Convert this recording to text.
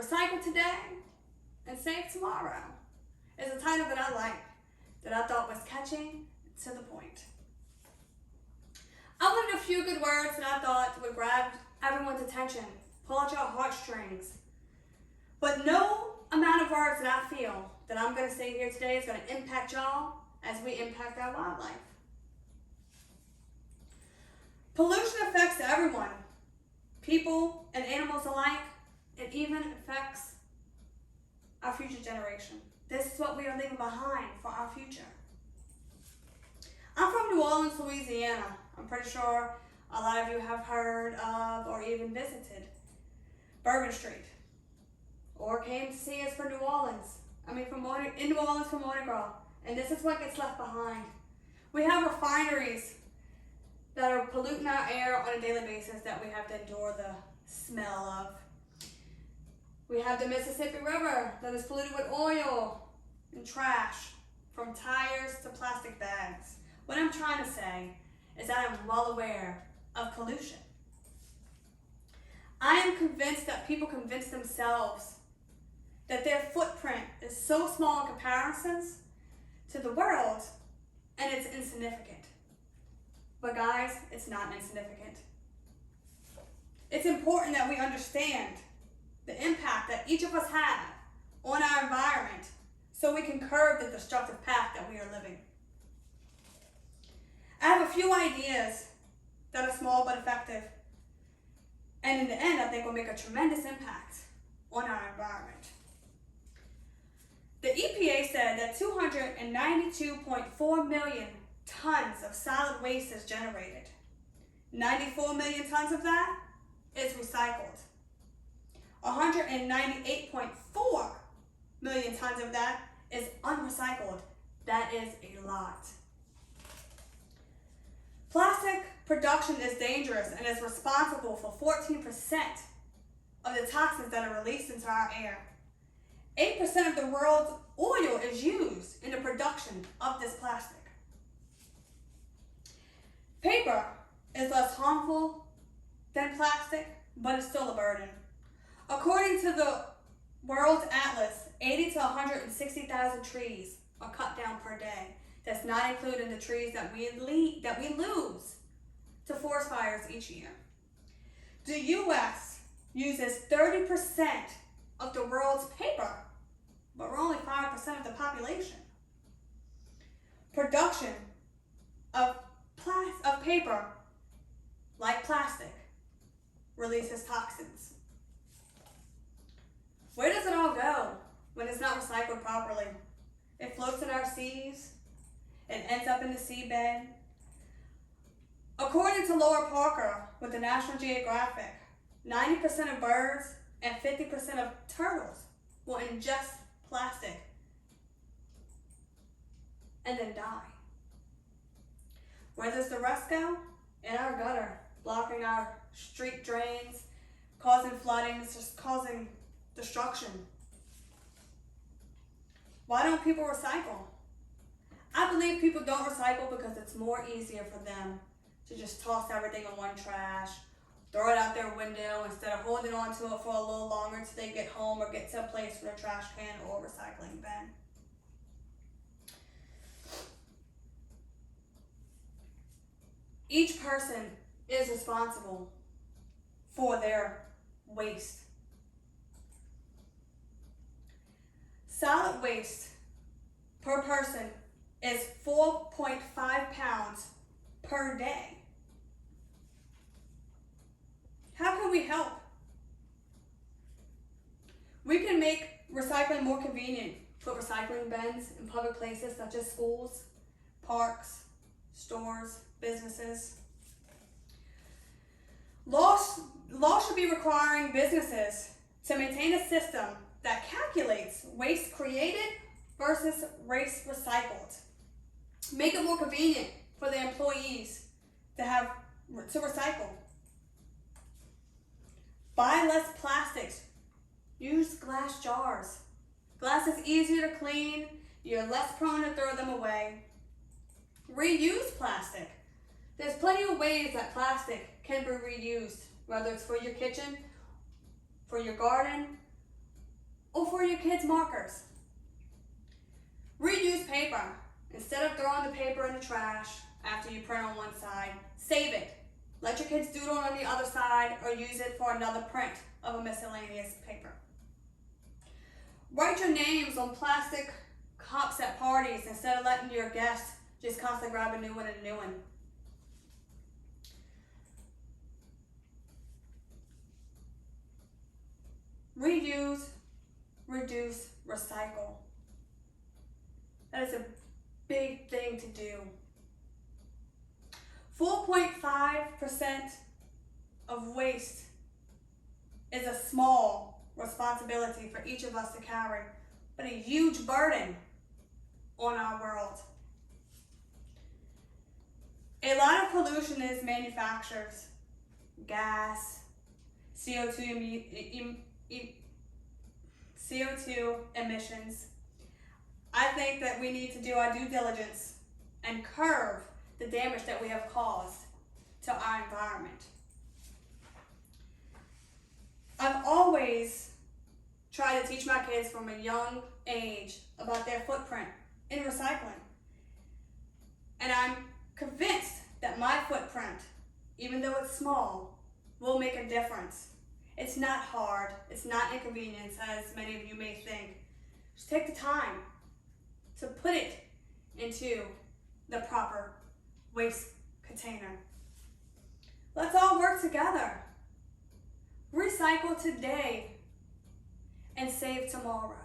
Recycle today and save tomorrow is a title that I like, that I thought was catchy to the point. I wanted a few good words that I thought would grab everyone's attention, pull out your heartstrings. But no amount of words that I feel that I'm going to say here today is going to impact y'all as we impact our wildlife. Pollution affects everyone, people and animals alike. It even affects our future generation. This is what we are leaving behind for our future. I'm from New Orleans, Louisiana. I'm pretty sure a lot of you have heard of or even visited Bourbon Street, or came to see us for New Orleans. In New Orleans for Mardi Gras. And this is what gets left behind. We have refineries that are polluting our air on a daily basis that we have to endure the smell of. We have the Mississippi River that is polluted with oil and trash, from tires to plastic bags. What I'm trying to say is that I'm well aware of pollution. I am convinced that people convince themselves that their footprint is so small in comparisons to the world, and it's insignificant. But guys, it's not insignificant. It's important that we understand the impact that each of us have on our environment so we can curb the destructive path that we are living. I have a few ideas that are small but effective, and in the end, I think will make a tremendous impact on our environment. The EPA said that 292.4 million tons of solid waste is generated. 94 million tons of that is recycled. 198.4 million tons of that is unrecycled. That is a lot. Plastic production is dangerous and is responsible for 14% of the toxins that are released into our air. 8% of the world's oil is used in the production of this plastic. Paper is less harmful than plastic, but it's still a burden. According to the World Atlas, 80 to 160,000 trees are cut down per day. That's not including the trees that we lose to forest fires each year. The U.S. uses 30% of the world's paper, but we're only 5% of the population. Production of paper, like plastic, releases toxins. Where does it all go when it's not recycled properly? It floats in our seas. It ends up in the seabed. According to Laura Parker with the National Geographic, 90% of birds and 50% of turtles will ingest plastic and then die. Where does the rest go? In our gutter, blocking our street drains, causing flooding, just causing destruction. Why don't people recycle? I believe people don't recycle because it's more easier for them to just toss everything in one trash, throw it out their window instead of holding on to it for a little longer until they get home or get to a place with a trash can or recycling bin. Each person is responsible for their waste. Solid waste per person is 4.5 pounds per day. How can we help? We can make recycling more convenient. Put recycling bins in public places such as schools, parks, stores, businesses. Laws should be requiring businesses to maintain a system that calculates waste created versus waste recycled. Make it more convenient for the employees to recycle. Buy less plastics. Use glass jars. Glass is easier to clean. You're less prone to throw them away. Reuse plastic. There's plenty of ways that plastic can be reused, whether it's for your kitchen, for your garden, for your kids' markers. Reuse paper. Instead of throwing the paper in the trash after you print on one side, save it. Let your kids doodle on the other side or use it for another print of a miscellaneous paper. Write your names on plastic cups at parties instead of letting your guests just constantly grab a new one and a new one. Reuse, reduce, recycle. That is a big thing to do. 4.5% of waste is a small responsibility for each of us to carry, but a huge burden on our world. A lot of pollution is manufactured. Gas, CO2 emissions. I think that we need to do our due diligence and curb the damage that we have caused to our environment. I've always tried to teach my kids from a young age about their footprint in recycling. And I'm convinced that my footprint, even though it's small, will make a difference. It's not hard, it's not inconvenience as many of you may think. Just take the time to put it into the proper waste container. Let's all work together. Recycle today and save tomorrow.